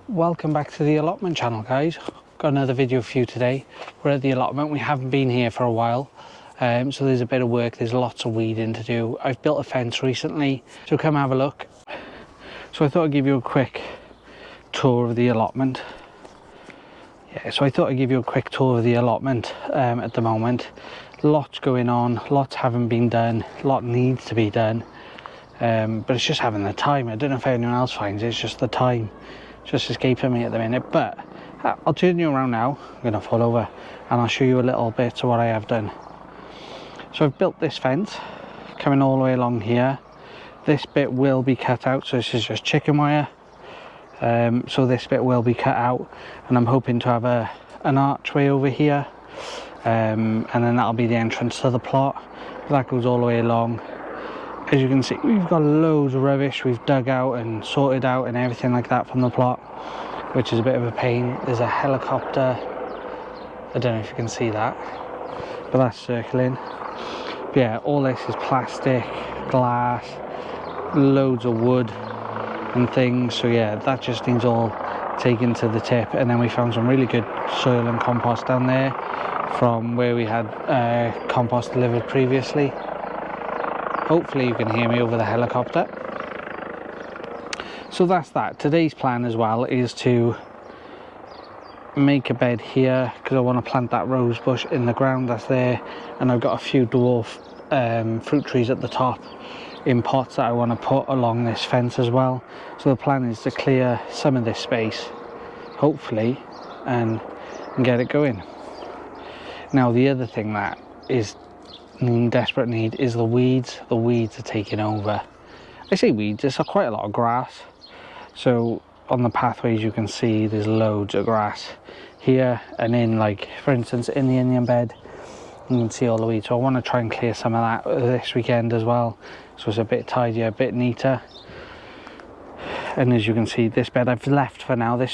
Welcome back to the Allotment channel, guys. Got another video for you today. We're at the allotment. We haven't been here for a while, so there's a bit of work. There's lots of weeding to do. I've built a fence recently, so come have a look. So I thought I'd give you a quick tour of the allotment. At the moment. Lots going on, lots haven't been done, a lot needs to be done, but it's just having the time. I don't know if anyone else finds it, it's just the time just escaping me at the minute. But I'll turn you around now. I'm going to fall over and I'll show you a little bit of what I have done. So I've built this fence coming all the way along here. This bit will be cut out, so this is just chicken wire. So this bit will be cut out, and I'm hoping to have an archway over here, and then that'll be the entrance to the plot. That goes all the way along. As you can see, we've got loads of rubbish we've dug out and sorted out and everything like that from the plot, which is a bit of a pain. There's a helicopter, I don't know if you can see that, but that's circling. But yeah, all this is plastic, glass, loads of wood and things. So yeah, that just needs all taken to the tip. And then we found some really good soil and compost down there from where we had compost delivered previously. Hopefully you can hear me over the helicopter. So that's that. Today's plan as well is to make a bed here, because I want to plant that rose bush in the ground that's there, and I've got a few dwarf fruit trees at the top in pots that I want to put along this fence as well. So the plan is to clear some of this space, hopefully, and get it going. Now the other thing that is in desperate need is the weeds. The weeds are taking over. I say weeds, there's quite a lot of grass. So on the pathways you can see there's loads of grass here, and in, like, for instance, in the onion bed you can see all the weeds. So I want to try and clear some of that this weekend as well, so it's a bit tidier, a bit neater. And as you can see, this bed I've left for now. This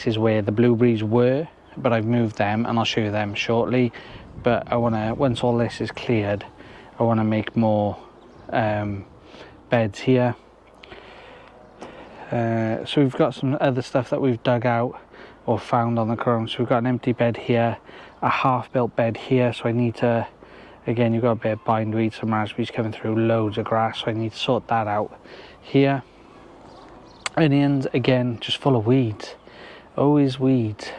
is where the blueberries were, but I've moved them and I'll show you them shortly. But I want to, once all this is cleared, I want to make more beds here. So we've got some other stuff that we've dug out or found on the ground. So we've got an empty bed here, a half-built bed here. So I need to, again, you've got a bit of bindweed, some raspberries coming through, loads of grass. So I need to sort that out here. Onions, again, just full of weeds. Always weeds.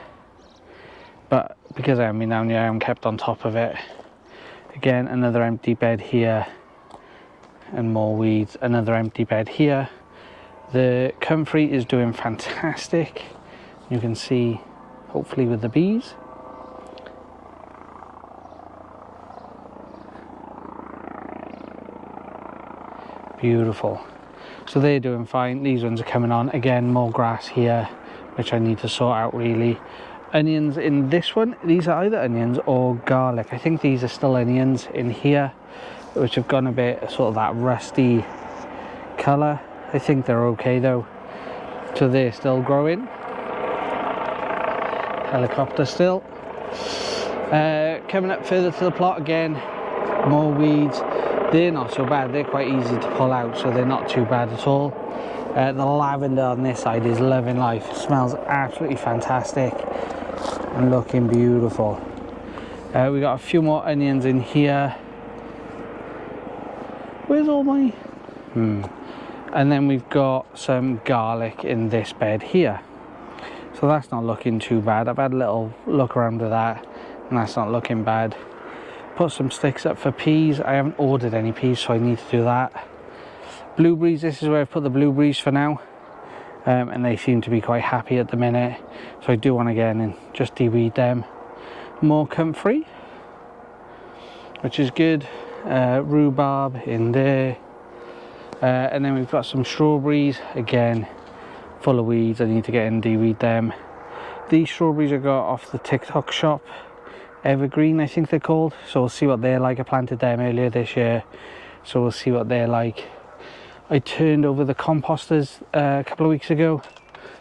But because I haven't been down here, I haven't kept on top of it. Again, another empty bed here and more weeds. Another empty bed here. The comfrey is doing fantastic. You can see, hopefully, with the bees. Beautiful. So they're doing fine. These ones are coming on. Again, more grass here, which I need to sort out really. Onions in this one, these are either onions or garlic. I think these are still onions in here, which have gone a bit sort of that rusty colour. I think they're okay though. So they're still growing. Helicopter still. Coming up further to the plot again, more weeds. They're not so bad, they're quite easy to pull out, so they're not too bad at all. The lavender on this side is loving life. It smells absolutely fantastic and looking beautiful. We got a few more onions in here. Where's all my... And then we've got some garlic in this bed here. So that's not looking too bad. I've had a little look around with that, and that's not looking bad. Put some sticks up for peas. I haven't ordered any peas, so I need to do that. Blueberries, this is where I've put the blueberries for now, and they seem to be quite happy at the minute, so I do want to get in and just de-weed them. More comfrey, which is good. Rhubarb in there, and then we've got some strawberries, again full of weeds. I need to get in and de-weed them. These strawberries I got off the TikTok shop, Evergreen I think they're called, so we'll see what they're like. I planted them earlier this year, so we'll see what they're like. I turned over the composters a couple of weeks ago,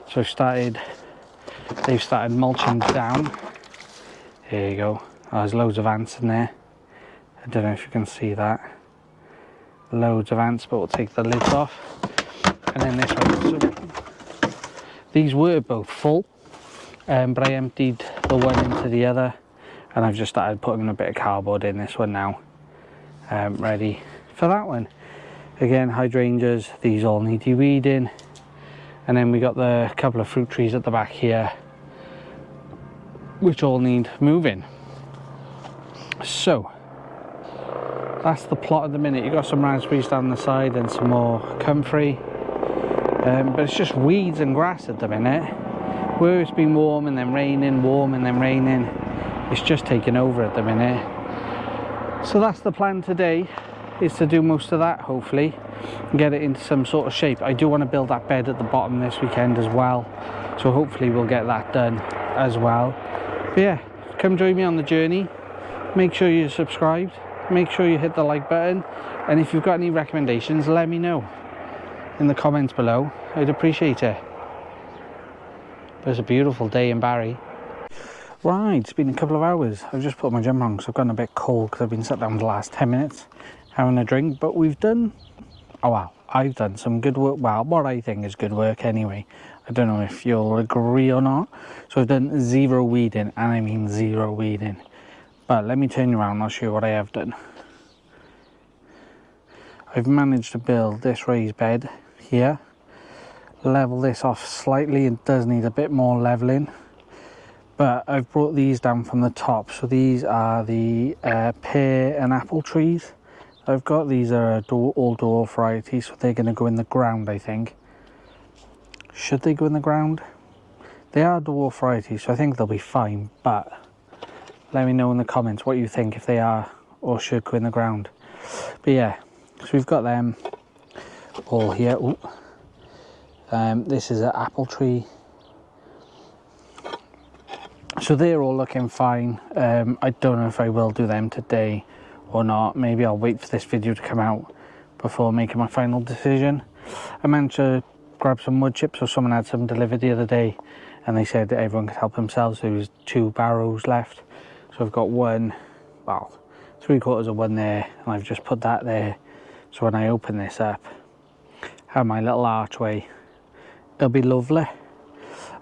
so they've started mulching down. There you go. Oh, there's loads of ants in there. I don't know if you can see that. Loads of ants, but we'll take the lids off. And then this one, These were both full, but I emptied the one into the other, and I've just started putting a bit of cardboard in this one now, ready for that one. Again, hydrangeas, these all need de-weeding, and then we got the couple of fruit trees at the back here, which all need moving. So that's the plot at the minute. You've got some raspberries down the side and some more comfrey, but it's just weeds and grass at the minute. Where it's been warm and then raining, warm and then raining, it's just taking over at the minute. So that's the plan today, is to do most of that, hopefully, and get it into some sort of shape. I do want to build that bed at the bottom this weekend as well, so hopefully we'll get that done as well. But yeah, come join me on the journey. Make sure you're subscribed, make sure you hit the like button, and if you've got any recommendations, let me know in the comments below. I'd appreciate it. But it's a beautiful day in Barry. Right, it's been a couple of hours. I've just put my jumper on because I've gotten a bit cold because I've been sat down for the last 10 minutes having a drink. But we've done, oh wow, I've done some good work. Well, what I think is good work anyway. I don't know if you'll agree or not. So I've done 0 weeding, and I mean 0 weeding. But let me turn you around and I'll show you what I have done. I've managed to build this raised bed here. Level this off slightly. It does need a bit more leveling. But I've brought these down from the top. So these are the pear and apple trees I've got. These are all dwarf varieties, so they're going to go in the ground, I think. Should they go in the ground? They are dwarf varieties, so I think they'll be fine. But let me know in the comments what you think, if they are or should go in the ground. But yeah, so we've got them all here. Ooh. This is an apple tree. So they're all looking fine. I don't know if I will do them today or not. Maybe I'll wait for this video to come out before making my final decision. I managed to grab some wood chips, so someone had some delivered the other day, and they said that everyone could help themselves. There was 2 barrows left, so I've got one, well, 3/4 of one there, and I've just put that there. So when I open this up, have my little archway, it'll be lovely.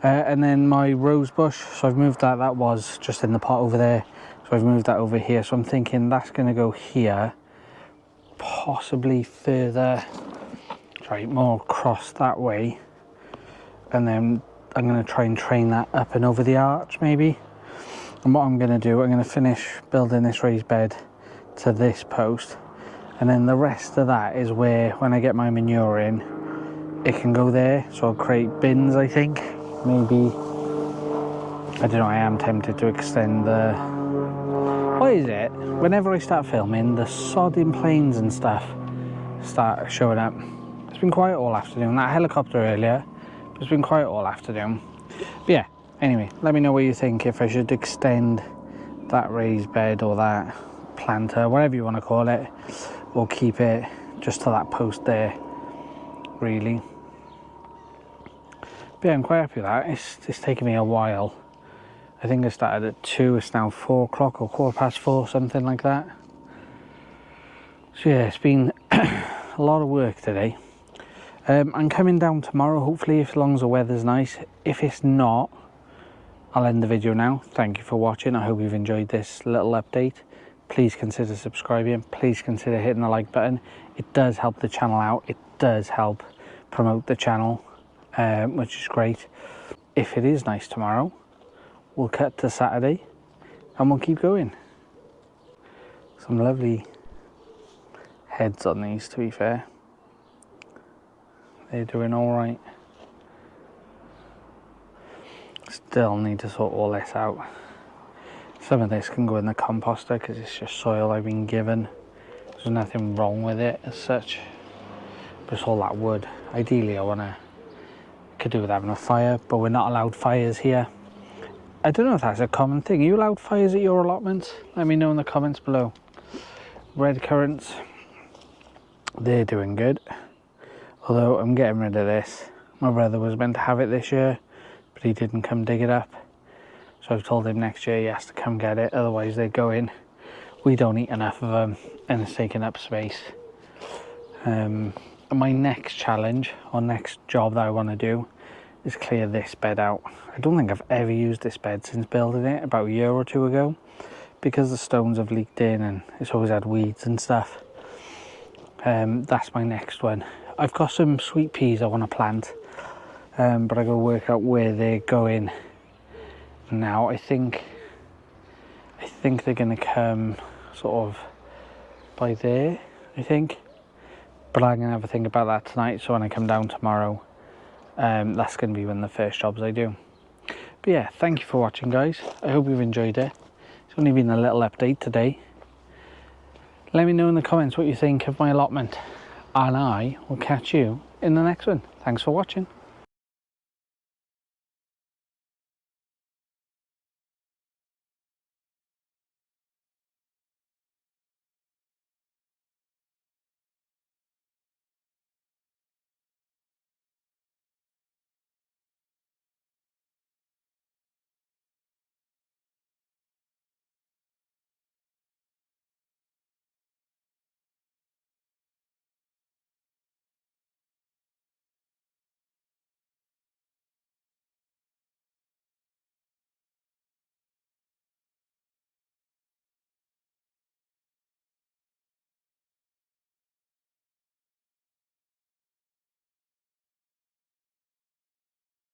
And then my rose bush, so I've moved that. That was just in the pot over there, so I've moved that over here. So I'm thinking that's going to go here, possibly further, sorry, more across that way, and then I'm going to try and train that up and over the arch maybe. And what I'm going to do, I'm going to finish building this raised bed to this post, and then the rest of that is where, when I get my manure in, it can go there. So I'll create bins, I think. Maybe, I don't know, I am tempted to extend the, what is it? Whenever I start filming, the sodding planes and stuff start showing up. It's been quiet all afternoon. That helicopter earlier, it's been quiet all afternoon. But yeah, anyway, let me know what you think, if I should extend that raised bed or that planter, whatever you want to call it, or keep it just to that post there, really. But yeah, I'm quite happy with that. It's taken me a while. I think I started at 2, it's now 4 o'clock or 4:15, something like that. So yeah, it's been a lot of work today. I'm coming down tomorrow, hopefully, as long as the weather's nice. If it's not, I'll end the video now. Thank you for watching. I hope you've enjoyed this little update. Please consider subscribing. Please consider hitting the like button. It does help the channel out. It does help promote the channel, which is great. If it is nice tomorrow, we'll cut to Saturday and we'll keep going. Some lovely heads on these, to be fair. They're doing all right. Still need to sort all this out. Some of this can go in the composter because it's just soil I've been given. There's nothing wrong with it as such, but it's all that wood. Ideally could do with having a fire, but we're not allowed fires here. I don't know if that's a common thing. Are you allowed fires at your allotments? Let me know in the comments below. Red currants, they're doing good. Although I'm getting rid of this. My brother was meant to have it this year, but he didn't come dig it up. So I've told him next year he has to come get it, otherwise they go in. We don't eat enough of them and it's taking up space. My next challenge, or next job that I want to do, is clear this bed out. I don't think I've ever used this bed since building it about a year or two ago, because the stones have leaked in and it's always had weeds and stuff. That's my next one. I've got some sweet peas I want to plant, but I got to work out where they're going now. I think they're going to come sort of by there, I think. But I'm going to have a think about that tonight, so when I come down tomorrow, that's going to be one of the first jobs I do. But yeah, thank you for watching, guys. I hope you've enjoyed it. It's only been a little update today. Let me know in the comments what you think of my allotment, and I will catch you in the next one. Thanks for watching.